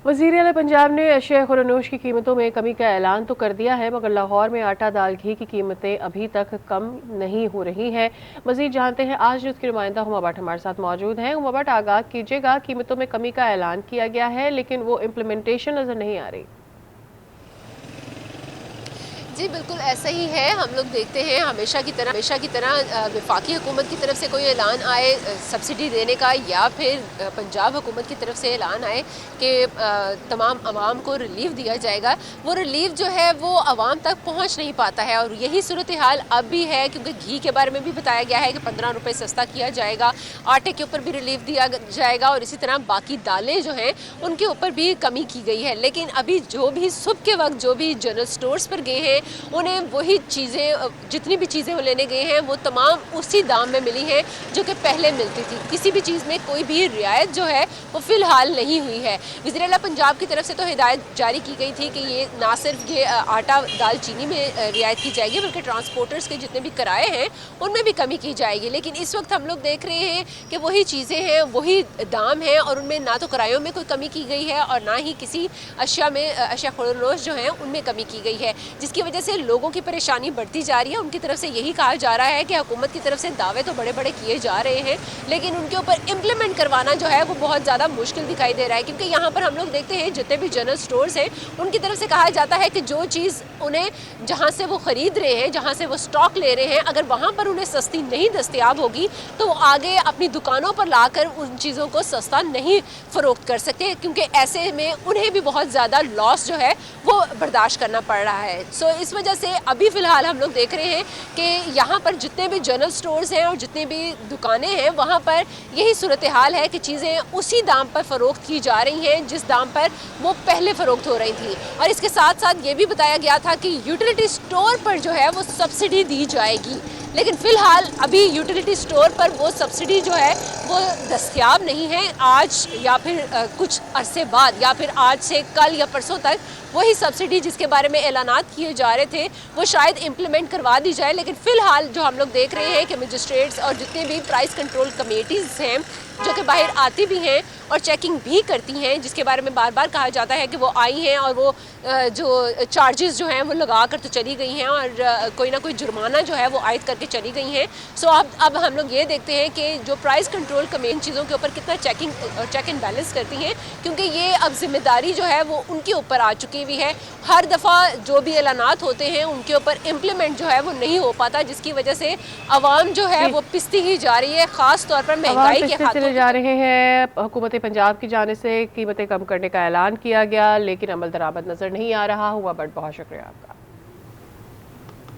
वज़ीर आला पंजाब ने अशिया खुरनोश की कीमतों में कमी का ऐलान तो कर दिया है, मगर लाहौर में आटा, दाल, घी की कीमतें अभी तक कम नहीं हो रही हैं। मज़ीद जानते हैं, आज न्यूज़ की नुमाइंदा हुमा भट्ट हमारे साथ मौजूद हैं। हुमा भट्ट, आगाह कीजिएगा, कीमतों में कमी का ऐलान किया गया है लेकिन वो इम्प्लीमेंटेशन नज़र नहीं आ रही। जी बिल्कुल ऐसा ही है। हम लोग देखते हैं हमेशा की तरह वफाकी हुकूमत की तरफ से कोई ऐलान आए सब्सिडी देने का, या फिर पंजाब हुकूमत की तरफ से ऐलान आए कि तमाम आवाम को रिलीफ दिया जाएगा, वो रिलीफ जो है वो आवाम तक पहुंच नहीं पाता है। और यही सूरत हाल अब भी है, क्योंकि घी के बारे में भी बताया गया है कि 15 रुपये सस्ता किया जाएगा, आटे के ऊपर भी रिलीफ दिया जाएगा, और इसी तरह बाकी दालें जो हैं उनके ऊपर भी कमी की गई है। लेकिन अभी जो भी सुबह के वक्त जो भी जनरल स्टोर्स पर गए हैं, उन्हें वही चीज़ें, जितनी भी चीज़ें वो लेने गए हैं वो तमाम उसी दाम में मिली हैं जो कि पहले मिलती थी। किसी भी चीज़ में कोई भी रियायत जो है वो फ़िलहाल नहीं हुई है। वज़ीर आला पंजाब की तरफ से तो हिदायत जारी की गई थी कि ये ना सिर्फ ये आटा, दाल, चीनी में रियायत की जाएगी, बल्कि ट्रांसपोर्टर्स के जितने भी किराए हैं उनमें भी कमी की जाएगी। लेकिन इस वक्त हम लोग देख रहे हैं कि वही चीज़ें हैं, वही दाम हैं, और उनमें ना तो किरायों में कोई कमी की गई है और ना ही किसी अशिया खुरनोश जो हैं उनमें कमी की गई है, जिसकी वजह से लोगों की परेशानी बढ़ती जा रही है। उनकी तरफ से यही कहा जा रहा है कि हुकूमत की तरफ से दावे तो बड़े बड़े किए जा रहे हैं, लेकिन उनके ऊपर इम्प्लीमेंट करवाना जो है वो बहुत ज़्यादा मुश्किल दिखाई दे रहा है। क्योंकि यहाँ पर हम लोग देखते हैं जितने भी जनरल स्टोर्स हैं उनकी तरफ से कहा जाता है कि जो चीज़ उन्हें जहाँ से वो ख़रीद रहे हैं, जहाँ से वो स्टॉक ले रहे हैं, अगर वहाँ पर उन्हें सस्ती नहीं दस्तियाब होगी तो वो आगे अपनी दुकानों पर लाकर उन चीज़ों को सस्ता नहीं फ़रोख्त कर सकते, क्योंकि ऐसे में उन्हें भी बहुत ज़्यादा लॉस जो है वो बर्दाश्त करना पड़ रहा है। सो इस वजह से अभी फ़िलहाल हम लोग देख रहे हैं कि यहाँ पर जितने भी जनरल स्टोर्स हैं और जितने भी दुकानें हैं वहाँ पर यही सूरत हाल है कि चीज़ें उसी दाम पर फ़रोख्त की जा रही हैं जिस दाम पर वो पहले फ़रोख्त हो रही थी। और इसके साथ साथ ये भी बताया गया था कि यूटिलिटी स्टोर पर जो है वो सब्सिडी दी जाएगी, लेकिन फ़िलहाल अभी यूटिलिटी स्टोर पर वो सब्सिडी जो है वो दस्तयाब नहीं है। आज या फिर कुछ अरसे बाद, या फिर आज से कल या परसों तक वही सब्सिडी जिसके बारे में ऐलानात किए जा रहे थे वो शायद इम्प्लीमेंट करवा दी जाए। लेकिन फ़िलहाल जो हम लोग देख रहे हैं कि मजिस्ट्रेट्स और जितने भी प्राइस कंट्रोल कमेटीज़ हैं जो कि बाहर आती भी हैं और चेकिंग भी करती हैं, जिसके बारे में बार बार कहा जाता है कि वो आई हैं और वो जो चार्जेस जो हैं वो लगा कर तो चली गई हैं और कोई ना कोई जुर्माना जो है वो आयद करके चली गई हैं। सो अब हम लोग ये देखते हैं कि जो प्राइस कंट्रोल कमेटी चीज़ों के ऊपर कितना चेक एंड बैलेंस करती हैं, क्योंकि ये अब जिम्मेदारी जो है वो उनके ऊपर आ चुकी हुई है। हर दफ़ा जो भी ऐलानात होते हैं उनके ऊपर इम्प्लीमेंट जो है वो नहीं हो पाता, जिसकी वजह से आवाम जो है वो पिसती ही जा रही है, ख़ास तौर पर महंगाई के हाथों जा रहे हैं। हुकूमत पंजाब की जानिब से कीमतें कम करने का ऐलान किया गया लेकिन अमल दरामद नजर नहीं आ रहा हुआ। बहुत शुक्रिया आपका।